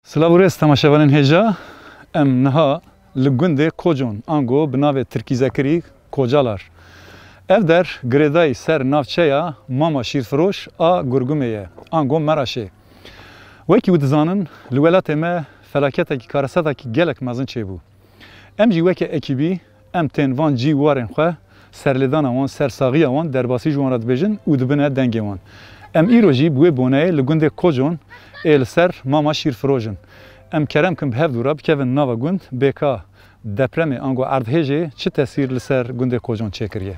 Slavures tamaşavanın heja em niha li gundê Kojon ango bi navê Tirkîzekirî Kocalar. Ev der girêdayî ser navçeya Mama Şîrfiroş a Gurgumê ye ango Meraşê. Wekî wî dizanin li welatê me felaketekî karesetekî gelek mezin çêbû. Em jî weke ekîbî em tên van cî warên xwe serlêdana wan sersaxiya wan derbasî ji wan re dibêjin û dibine dengê wan. Em îro jî bi wê boneyê li gundê Kojon ê li ser Mama Şîrfirojin. Em kerem kin bi hevdûra bikevin nava gund bêka depremê ango erdhêjê çi tesîr li ser gundê Kojon çêkiriye.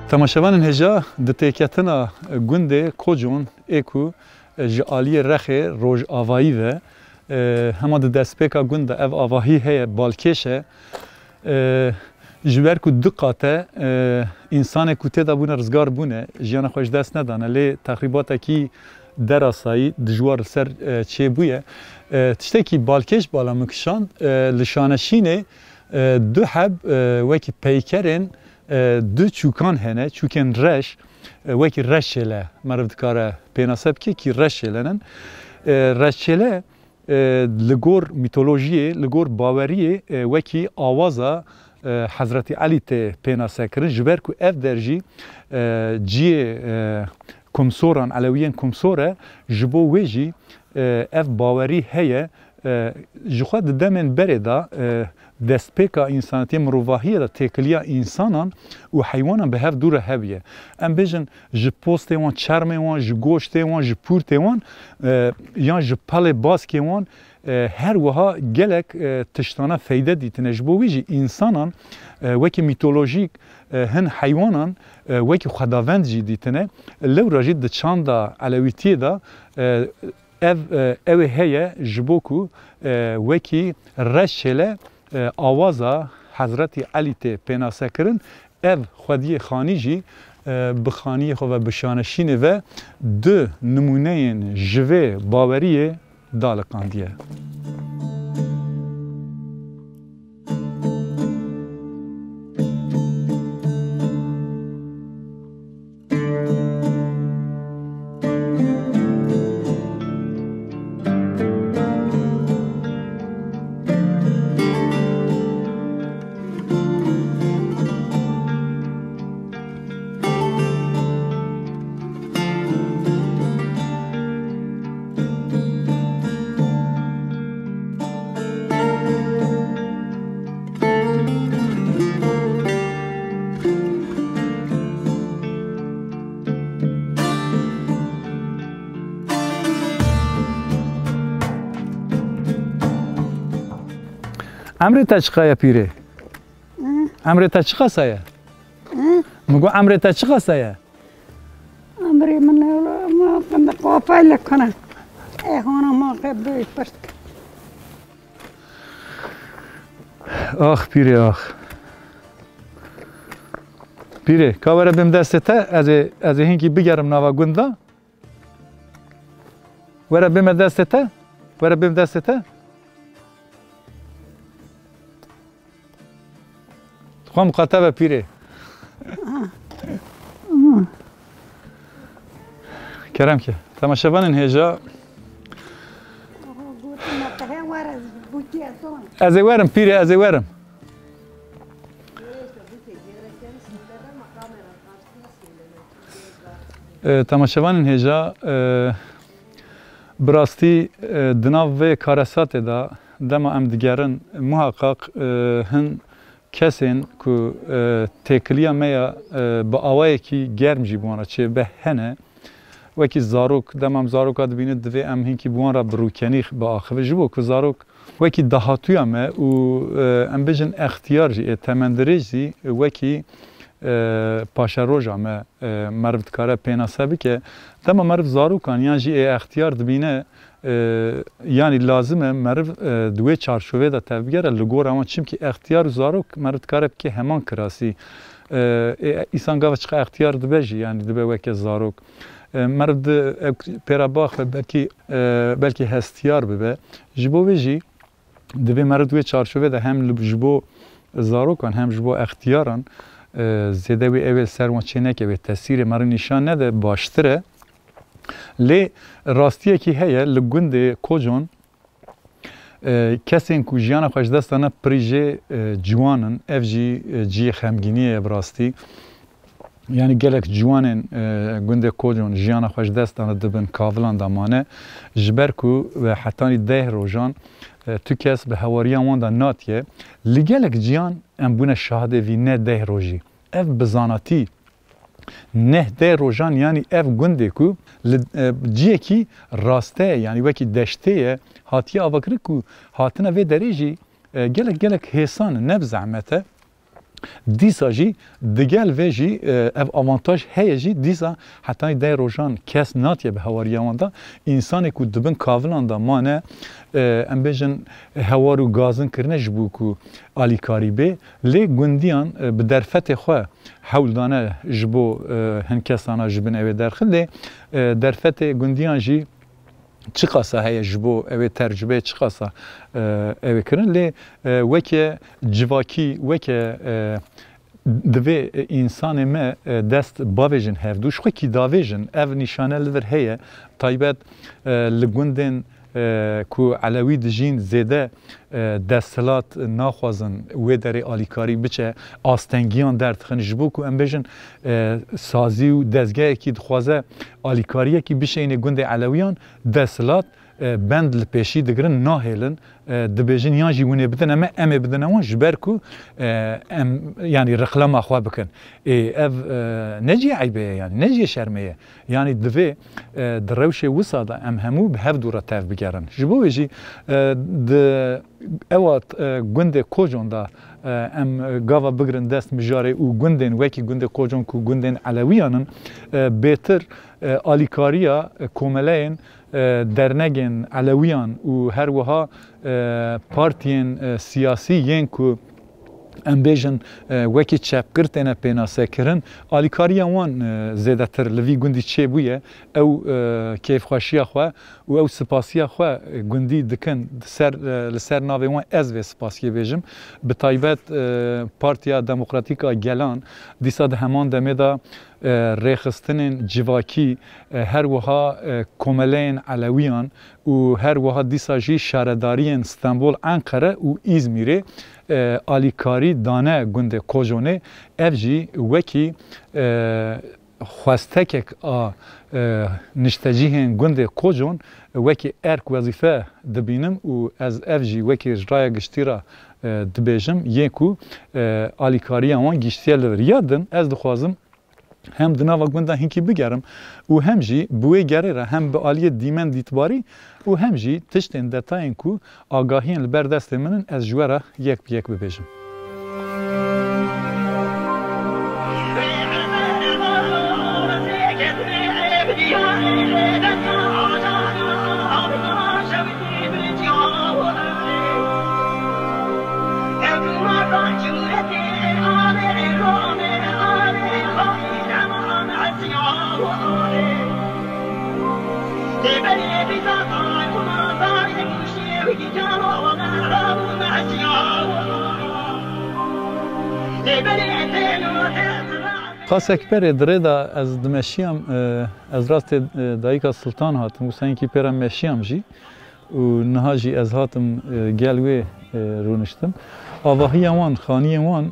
Temaşevanên heja di têketina gundê Kojon ê ku ji aliyê Rexê rojavayî ve hema di destpêka gund de ev avahî heye balkêş e ji ber ku du qate însanê ku têda bûne rizgar bûne jiyana xwe ji dest nedane lê texrîbatekî derasayî dijwar li ser çêbûye. Tiştekî balkêş bala mikişand li şaneşînê du heb wekî peykerên du çûkan hene, çûkên reş, wekî reşçêle meriv dikare pênase bike kî reşçêlenin. Reşçêle li gor mîtolojiyê, li gor baweriyê wekî awaza Hezretî Elî tê pênase kirin ji ber ku ev der jî ciyê komsoran, Elewiyên komsor e ji bo wê jî ev bawerî heye ji xwe di demên berê da destpêka însaniyetê mirovahiyê de têkiliya însanan û heywanan bi hev dûre heviye. Em bêjin ji postê wan, çermê wan, ji goştê wan, ji pûrtê wan yan ji pelê baskê wan her wiha gelek tiştana feyde dîtine. Ji bo wî jî însanan wekî mîtolojîk hin heywanan wekî xwedavend jî dîtine. Lewra jî di çanda Elewîtiyê da ew heye ji bo ku wekî reşçêle awaza Hezretî Elî tê pênase kirin. Ev xwediyê xanî jî bi xaniyê xwe ve bi şaneşînê ve du nimûneyên ji vê baweriyê daliqandiye. Emrê te çi qaya pîrê? Emrê te çi qasa ye? Min got emrê te çi qasa ye? Emrê min ma qapayla kine. Hona ma qebê pişt. Ah pîrê ah. Pîrê, ka were bim destê te ez ê hinkî bigerim nava gund da? Were bime destê te? Were bim destê te? Xwe miqatebe pîrê. Kerem ki, temaşevanên hêja ez ê werim pîrê, ez ê werim. Temaşevanên hêja bi rastî di nav vê karesatê da dema em digerin muhaqqaq hin kesên ku têkiliya me ya bi awayekî germ jî bi wan re çêbe hene. Wekî zarok, demam zaroka dibînit divê em hinkî bi wan re bi rûkenî biaxive ji bo ku zarok wekî dahatûya me û em bêjin extiyar jî temendirêj jî wekî پاشا روژا ما مرو دکاره پیناسه بکه دما مرو زاروکان یعنی جی اختیار دبینه یعنی لازمه مرو دوی چارچوبه دا تفگره لگور اما چیم که اختیار زاروک مرو دکاره بکه همان کراسی ایسان گاوه چقه اختیار دبیجی یعنی دبی وکه زاروک مرد پیرا باخ بلکه هستیار ببه جبو بجی دبی مرد دوی چارچوبه ده هم جبو زاروکان هم جبو اختیاران زیده وی اول سرما چینه که به تاثیر مرد نشان نده باشتره لی راستیه که هیه لگوند کوجون کسین که جیانا خوش دستانه پریجه جوانن اف جی خمگینیه براستی یعنی گلک جوانن گنده کوجون جیانا خوش دستانه دبن کاولان دامانه جبر کو و حتانی ده روزان تو کس به هواریان وان دا ناتیه لگلک جیان ام بونه شاهده وی نه ده روزی اف بزاناتی نه ده روزان یعنی اف گنده کو جیه کی راسته یعنی وکی دشته هاتیه آوکره کو هاتنه وی دریجی گلک حسان نب زعمته دیسا جی دگل وی جی اف آوانتاج هیه جی دیسا حتی ده روزان کس ناتیه به هواریان دا انسانی که دبن کاولان دا مانه ام بیجن هوارو گازن کرنه جبو که آلیکاری بی لی گندیان به درفت خواه حول دانه جبو هنکسانا جبن اوی درخل لی درفت گندیان جی چی قاسه هیه جبو اوی ترجبه چی قاسه اوی کرن لی وکه جواکی وکه دوی انسان ما دست باویجن هفدوش خوی کی داویجن او نشانه لور هیه تایبت لگوندن کو علوی دجین زیده دستلات ناخوازن و داره آلیکاری بچه آستنگیان در تخنش بو کو ام بیجن سازی و دزگاه کی دخوازه آلیکاریه کی بشه این گنده علویان دستلات بند لپیشی دگرن ناهیلن دبیجن یا جیونه بدن اما امه بدن اما جبر کو یعنی رقلام اخوا بکن اف نجی عیبه یعنی نجی شرمیه یعنی دوی دروش وساده ام همو به هف دوره تف بگرن جبو ویجی اوات گنده کوجون دا ام گاوا بگرن دست مجاره و گندن وکی گنده کوجون کو گندن علویانن بهتر آلیکاریا کوملین درنگن علویان و هر وها پارتین سیاسی ین کو ام بیجن وکی چپ کرتنه پیناسه کرن آلیکاریا وان زیده تر لوی گندی چه بویه او کیف خوشی خواه و او سپاسی خواه گندی دکن لسر ناوی وان از و سپاسی بیجم به تایبت پارتیا دموکراتیکا گلان دیسا ده همان دمه دا ریخستن جواکی هر وها کوملین علویان و هر وها دیسا جی شهرداری استانبول انقره و ایزمیره آلیکاری دانه گنده کوجونه اف جی وکی خواستکک نشتجیهن گنده کوجون وکی ارک وظیفه دبینم و از اف جی وکی اجرای گشتیرا دبیجم یکو آلیکاری آن گشتیه لور یادن از دخوازم هم دناوا گوندا هنکی بگرم و هم جی بوی گره را هم به آلیه دیمن دیتباری و هم جی تشتین دتاین کو آگاهین لبر دست منن از جوارا یک بیک ببیجم خاص اکبر ادره دا از دمشیام از راست دایکا سلطان هاتم و سنکی پیرم مشیام جی و نها جی از هاتم گلوی رونشتم آواهی وان خانی وان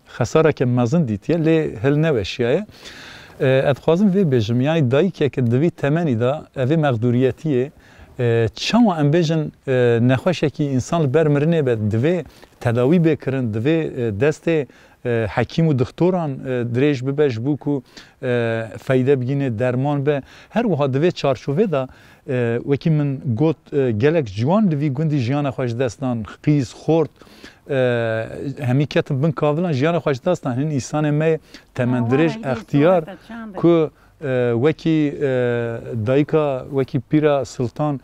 خساره که مزن دیتیه لی هل نوشیه ادخوازم وی بجم یعنی دایکه که دوی تمنی دا اوی مقدوریتیه چما ام بیجن نخوشه که انسان برمرنه به دوی تداوی بکرن دوی دست حکیم و دکتران دریج ببش بو کو فایده بگینه درمان به هر وها دوی چارچوبه دا وکی من گوت گلک جوان دوی گندی جیان خوش دستان قیز خورد همی کتن بن کاولان جیان خوش داستان هن انسان می تمندرش اختیار که وکی دایکا وکی پیرا سلطان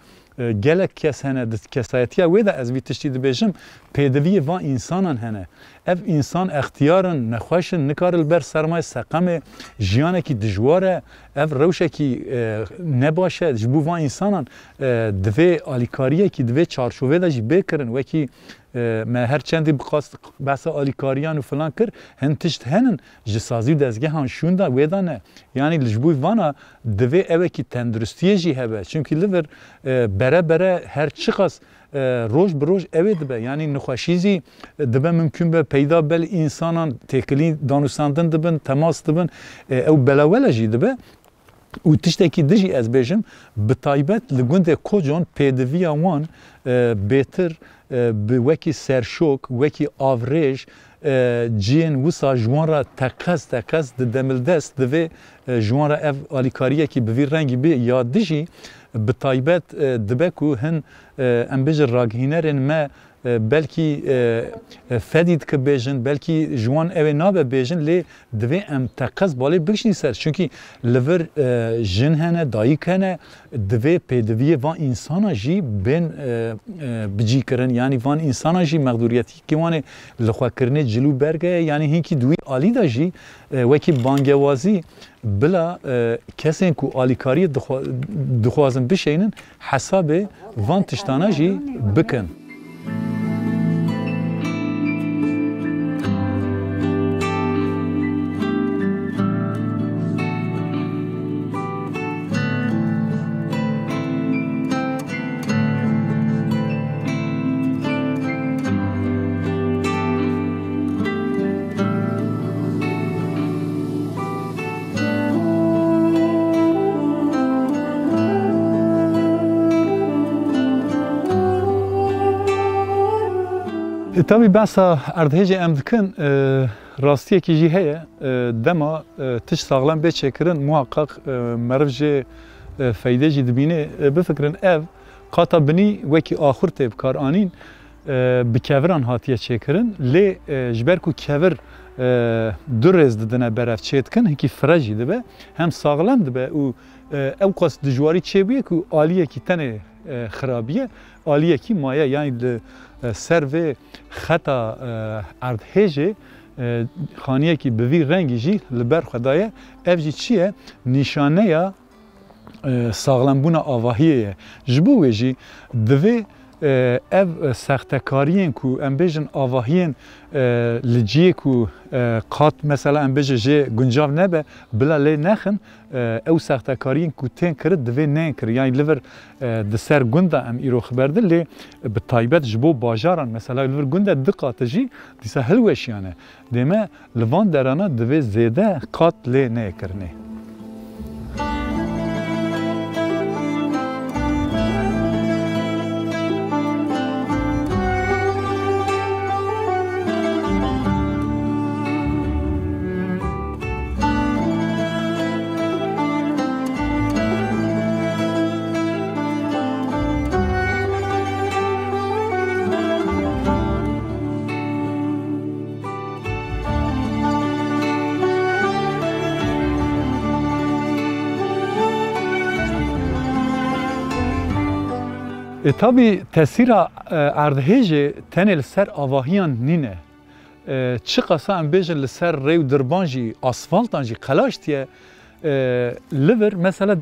gelek kes hene kesayetiye ve de ez bitişti dibêjim pêdiviyê van insanan hene ev insan extiyarın nexweşin nikaril ber sermayê seqemê jiyanekî dijwar e ev rewşekî nebaş e ji bo van insanan divê alîkariyekî divê çarşovê de jî bêkirin wekî me her çendî behsa alîkariyan û filan kir hin tişt henin ji sazî dezgehan şûn da wê da ne yanî ji bo vana divê evekî tenduristiyê jî hebe çünkü li vir bere bere her çiqas roj bi roj evê dibe yanî nixweşî zî dibe mümkün be peyda bel insanan têkilî danûsandin dibin temas dibin ew belawele jî dibe û tiştekî dijî ez bêjim bi taybet li gundê kocan pêdiviya wan bêtir bi wekî serşok wekî avrêj ciyên wisa ji wan re teqez di demildest divê ji wan re ev alîkariyekî bi vî rengî bê ya dijî bi taybet dibe ku hin em bêjin ragihînerên me belkî fedî dike bêjin belkî ji wan evê nabe bêjin lê divê em teqez balê bikişîn ser çünkü li vir jin hene dayîk hene divê pêdiviyê van insana jî bên bicîkirin yanî van insana jî mexdûriyetî wanê li xwekirinê cilû berge yanî hinkî duî alî da jî wekî bangewazî bila kesên ku alîkariyê dixwazin bişeynin hesabê van tiştana jî bikin. Tabii behsa erdhêjê em dikin rastiyekî jî heye dema tişt sağlam bê çêkirin muhaqqaq meriv jê feydê jî dibîne bifikirin ev qata binî wekî axur tê bi kar anîn bi keviran hatiye çêkirin lê ji ber ku kevir du rêz didine berev çêdikin hinkî fire jî dibe hem sağlam dibe û ew qas dijwarî çêbûye ku aliyekî tenê xirabiye aliyekî maye yanî li ser vê xeta erdhêjê xaniyekî bi vî rengî jî li ber xwe daye ev jî çi ye nîşaneya sağlambûna avahiyê ye ji bo wê jî divê ev sextekariyên ku em bêjin avahiyên li ciyê ku qat mesela em bêje jê guncav nebe bila lê nexin ew sextekariyên ku tên kirin divê neyên kir yanî li vir di ser gunda em îro xeber din lê bi taybet ji bo bajaran mesela li vir gunda di qate jî dîsa hilweşiyane dême li van derana divê zêde qat lê neyê kirinê. Tabii tesîra erdhêjê tenê li ser avahiyan nîne. Çi qasa em bêjin li ser rêw dirban jî asfaltan jî qelaş diye li vir mesela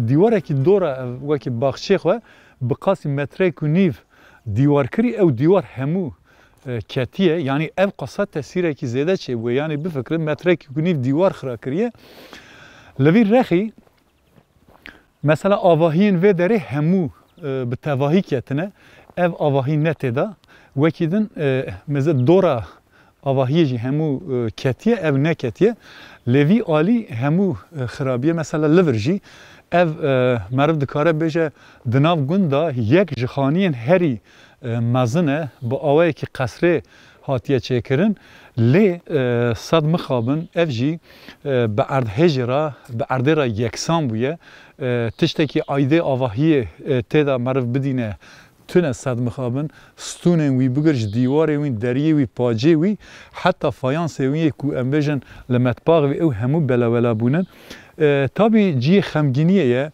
dîwarekî dora wekî baxçê xwe bi qasî metreyek û nîv dîwar kirî ew dîwar hemû ketiye yanî ev qasa tesîrekî zêde çêbûye yanî bifikirin metreyek û nîv dîwar xira kiriye li vî rexî mesela avahiyên vê derê hemû bi tevahî ketine ev avahî ne têda wekî din meze dora avahiyê jî hemû ketiye ev neketiye lê vî alî hemû xirabiye mesela li vir jî ev meriv dikare bêje di nav gunda yek ji xaniyên herî mezin e bi awayekî qesrê hatiye çêkirin lê sed mixabin ev jî bi erdhêjê ra bi erdê ra yeksan bûye tiştekî aydê avahiyê têda meriv bidîne tüne sad mixabin stûnên wî bigir ji dîwarê wî deriyê wî pacê wî heta fayansê wî ku em bêjin li metbaxê wî ew hemû belewela bûnin. Tabî ciyê xemgîniyê ye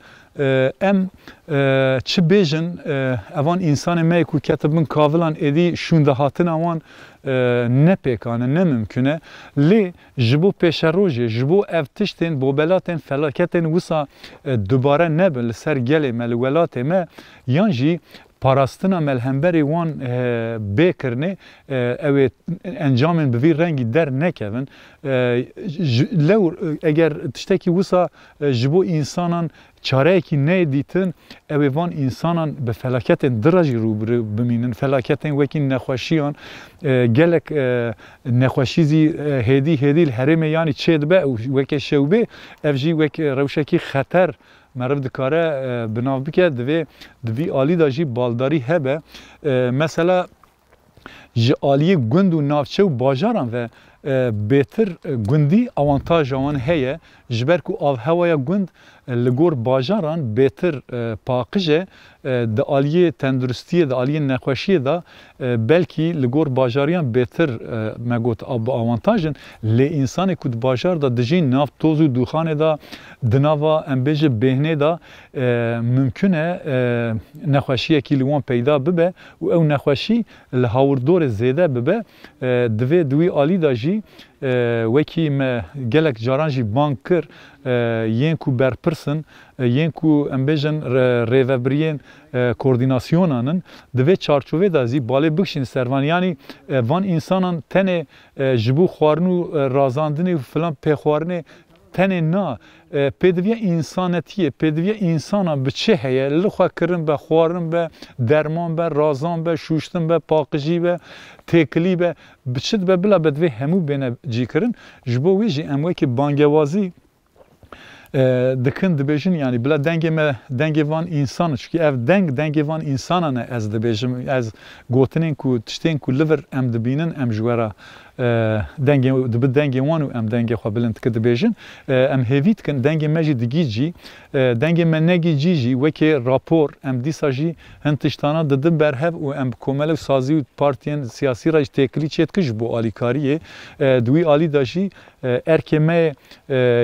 em çi bêjin evan însanê me ku ketibin kavilan êdî şûndehatina wan nepêkane nemimkune lê ji bo pêşerojê ji bo ev tiştên bobelatên felaketên wisa dubare nebin li ser gelê me li welatê me yan jî parastina melhemberê wan bêkirine ew ê encamên bi vî rengî dernekevin lewr eger tiştekî wisa ji bo însanan çareyekî nedîtin ew ê van însanan bi felaketên dira jî rûbirû bimînin felaketên wekî nexweşiyan gelek nexweşî zî hêdî li herêmê yanî çê dibe weke şewbê ev jî wek rewşekî xeter meriv dikare binav bike divê alî da jî baldarî hebe mesela ji aliyê gund û navçe û bajaran ve bêtir gundî avantaja wan heye ji ber ku avhewaya gund li gor bajaran bêtir paqij e di aliyê tenduristiyê di aliyê nexweşiyê da belkî li gor bajariyan bêtir me got avantajin lê însanê ku di bajar da dijî nav toz û dûxanê da di nava em bêje bêhnê da mümkün e nexweşiyekî li wan peyda bibe û ew nexweşî li hawirdorê zêde bibe divê di wî alî da jî wekî me gelek caran jî bang kir yên ku berpirsin yên ku em bêjin rêvebiriyên koordînasyonanin divê çarçovê da zî balê bikişîn servan yanî van însanan tenê ji bo xwarin û razandinê û filan pêxwarinê tenê na pêdiviya însanetiyê pêdiviya însanan bi çi heye li xwe kirin be xwarin be derman be razan be şûştin be paqijî be têkilî be bi çi dibe bila be divê hemû bêne cîkirin ji bo wî jî em wekî bangewazî dikin dibêjin yanî bila dengê me dengê van însan çünkü ev dengê van însanan e ez dibêjim ez gotinên ku tiştên ku li vir em dibînin em ji we re dibi dengê wan û em dengê xwe bilind dibêjin em hêvî dikin dengê me jî digîcî dengê me negîcî jî wekê rapor em dîsa jî hin tiştana didin berhev û em komelev sazî û partiyên siyasî ra jî têkilî çê dikin ji bo alîkariyê di wî alî da jî erkê me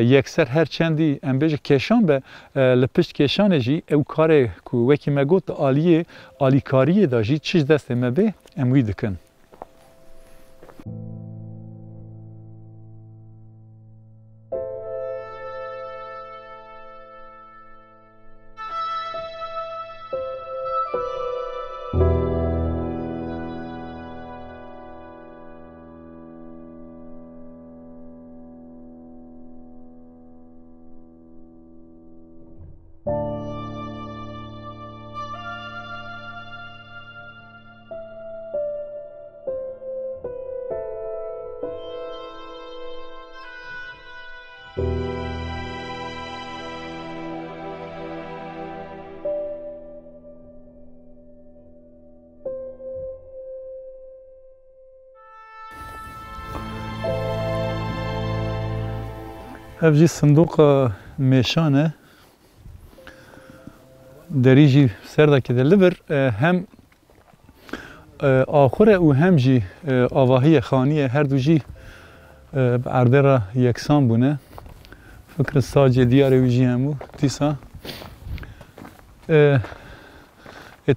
yekser her çendî em bêje kêşan be li pişt kêşanê jî ew karê ku wekî me got aliyê alîkariyê da jî çi ji destê me bê em wî dikin. Ev jî sindoqa mêşan e derî jî serdekê de li vir hem axur e û hem jî avahiyê xanî her du jî bi erdê re yeksan bûne fikir sacê diyarê wî jî hemû dîsa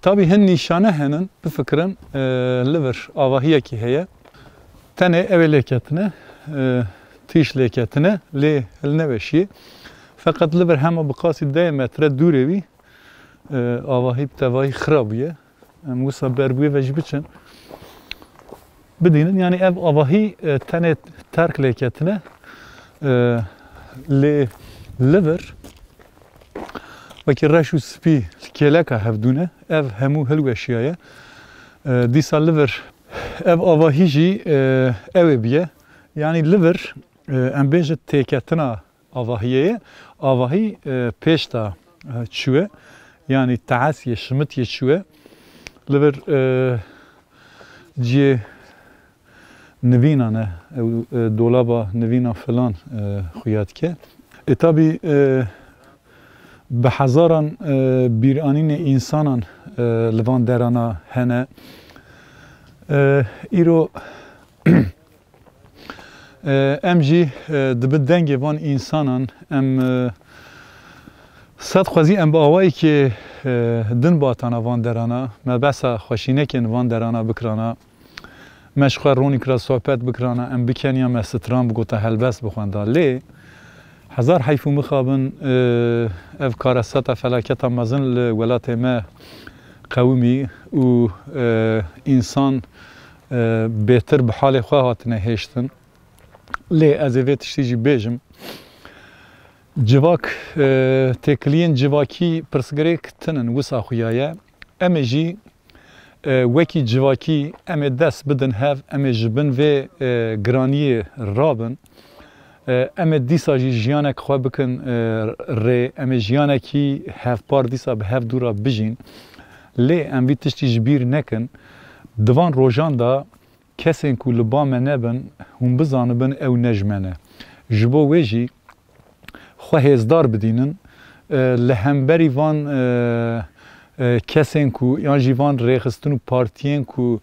tabî hin nîşane henin bifikirin li vir avahiyekî heye tenê ew ê lêketine tîş lêketine lê hilneweşî feqet li vir hema bi qasî 10 metre dûrê wî avahî bi tevahî xira bûye em wisa berbûyê ve jî biçin bidînin yanî ev avahî tenê terk lêketine lê li vir wekî reş û spî kêleka hevdûne ev hemû hilweşiya ye dîsa li vir ev avahî jî ew ê biye yanî li vir em bêje têketina avahiyê avahî pêş da çûye yanî teesiyê şimitiyê çûye li vir ciyê nivînan e dolaba nivîna filan xuya dike tabî به هزاران بیرانین انسانان لوان درانا هنه ایرو ام جی دبت دنگ وان انسانان ام صد خوزی ام با آوایی که دن باتانا وان درانا ما بسا خوشینه کن وان درانا بکرانا مشخواه رونی کرا صحبت بکرانا ام بکنیا ما ستران بگوتا هلبست بخوانده لی هزار حیفو مخابن اف کارستات فلاکت مزن لولات ما قومی و انسان بهتر به حال خواه هاتنه هشتن لی از اوه تشتیجی بیجم جواک تکلین جواکی پرسگریک تنن وسا خویایه امه جی وکی جواکی امه دست بدن هف امه جبن و گرانی رابن امه دیسا جی جیانک خواه بکن ری امه جیانکی هف پار دیسا به هف دورا بجین لی ام وی تشتی جبیر نکن دوان روژان دا کسین که لبامه نبن هم بزانبن او نجمنه جبو ویجی خواه هزدار بدینن لهمبری وان کسین که یان جیوان ریخستن و پارتین که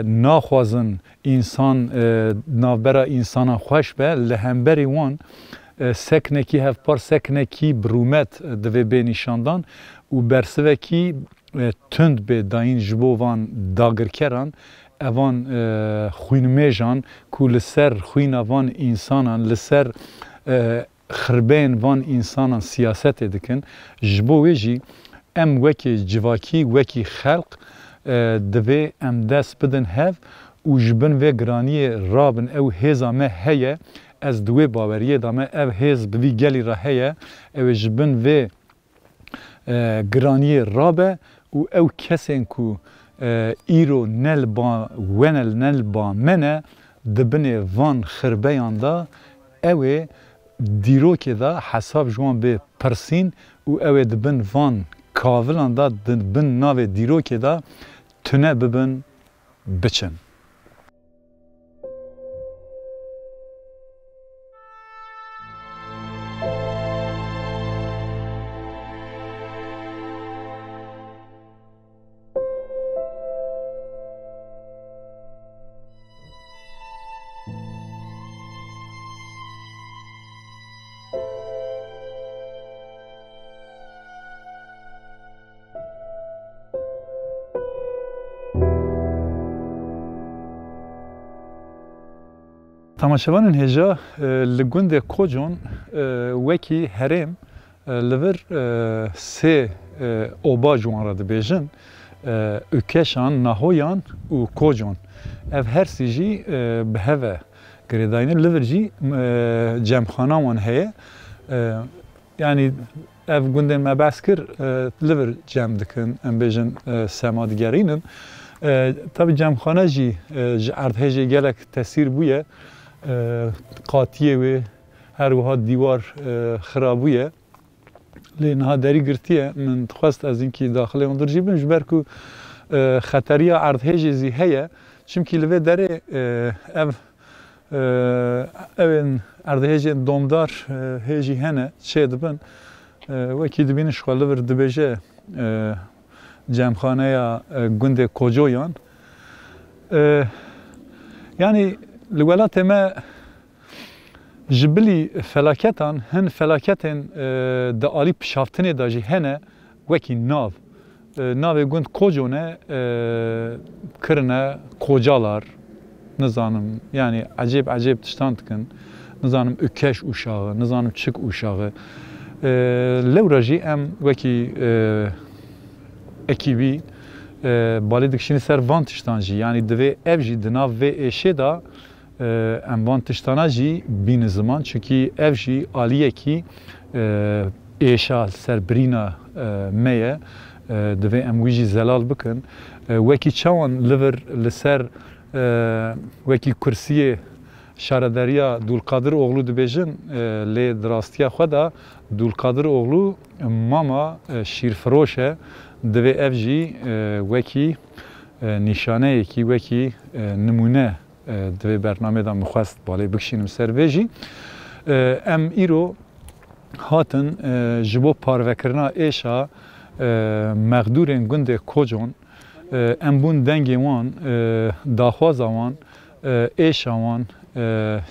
ناخوازن انسان نابرا انسان خوش به لهمبری وان سکنکی هف پار سکنکی برومت دوی بینیشاندان و برسوه کی تند به داین جبو وان داگر کران اوان خوین میجان که لسر خوین وان انسانان لسر خربین وان انسانان سیاست دکن جبو ویجی ام وکی جواکی وکی خلق دوی ام دست بدن هف و جبن و گرانی رابن او هزا مه هیه از دوی باوریه دامه او هز بوی گلی را هیه او جبن و گرانی رابه و او کسین که ایرو نل با ونل نل با منه دبن وان خربیان دا اوه دیروکه دا حساب جوان به پرسین و اوه دبن وان کاولان دا دبن ناوه دیروکه دا تنه ببن بچن تماشاوان هجا لگوند کوجون وکی هرم لور سه اوبا جوان را دبیجن اکشان نهویان و کوجون اف هر سیجی به هوا گریداینه لور جی جمخانه وان هیه یعنی اف گوندن ما بس کر لور جمع دکن ام بیجن سمادگرینن طبعا جمخانه جی عرض هجی گلک تاثیر بویه قاطیه و هر وها دیوار خرابویه لینها داری گرتیه من خواست از اینکه داخل اون در جیبن جبر کو خطری عرض هجی زی هیه چمکی لوه داره اون عرض هجی دومدار هجی هنه چه دبن وکی دبینش خواله ور دبیجه جمخانه یا گنده کجویان یعنی لولات ما جبلی فلاکتان هن فلاکتن دالی پشافتنی داجی هنه وکی ناو گوند کجونه کرنه کجالار نزانم یعنی عجیب تشتاند کن نزانم اکش uşağı نزانم çık uşağı لوراجی ام وکی ekibi بالی دکشینی سر وان تشتانجی یعنی دوی اف جی دناو و ایشه دا ام وان تشتانا جی بین زمان چونکی اف جی آلیه کی ایشا سر برینا میه دوی ام ویجی زلال بکن وکی چوان لور لسر وکی کرسیه شاردریا دولقادر oğlu dibêjin lê dirastiya xwe da dulqadir oğlu mama şîrfiroş e divê ev jî wekî nîşaneyekî wekî nimûne divê bernamê da mixwest balê bikişînim ser vê jî em îro هاتن ji bo parvekirina êşa mexdûrên gundê Kocan em bûn dengê wan, daxwaza wan, êşa wan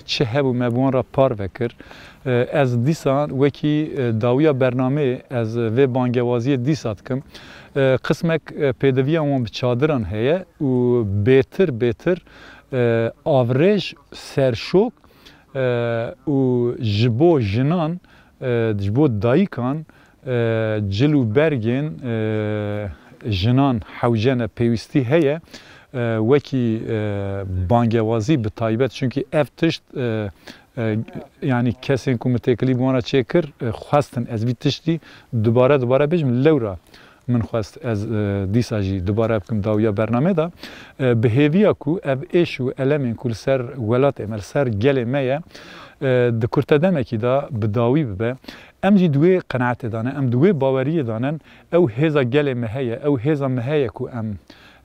çi hebû me bi wan re parvekir. Ez dîsa wekî dawiya bernameyê ez vê bangewaziyê dîsa dikim. Qismek pêdiviya wan bi çadiran heye û bêtir avrêj serşok û ji bo jinan ji bo dayîkan cil û bergên jinan hewcene pêwîstî heye wekî bangewazî bi taybet çünkü ev tişt yani kesên ku min têkilî bi wan re çêkir xwestin ez vî tiştî dubare bêjim lewra min xwest ez dîsa jî dubare bikim dawiya bernamê da bi hêviya ku ev êş û elemên ku li ser welatê me li ser gelê me ye di kurtedemekî da bi dawî bibe em jî di wê qenaetê dane em di wê baweriyê danin ew hêza gelê me heye ew hêza me heye ku em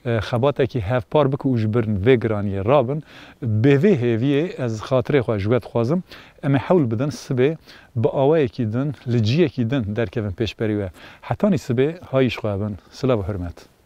xebatekî hevpar bikin û ji bir vê giraniyê rabin bi vê hêviyê ez xatirê xwe ji we dixwazim em ê hewl bidin sibê bi awayekî din li ciyekî din derkevin pêşberî we hetanî sibê hayîş xwe bin silav û hurmet.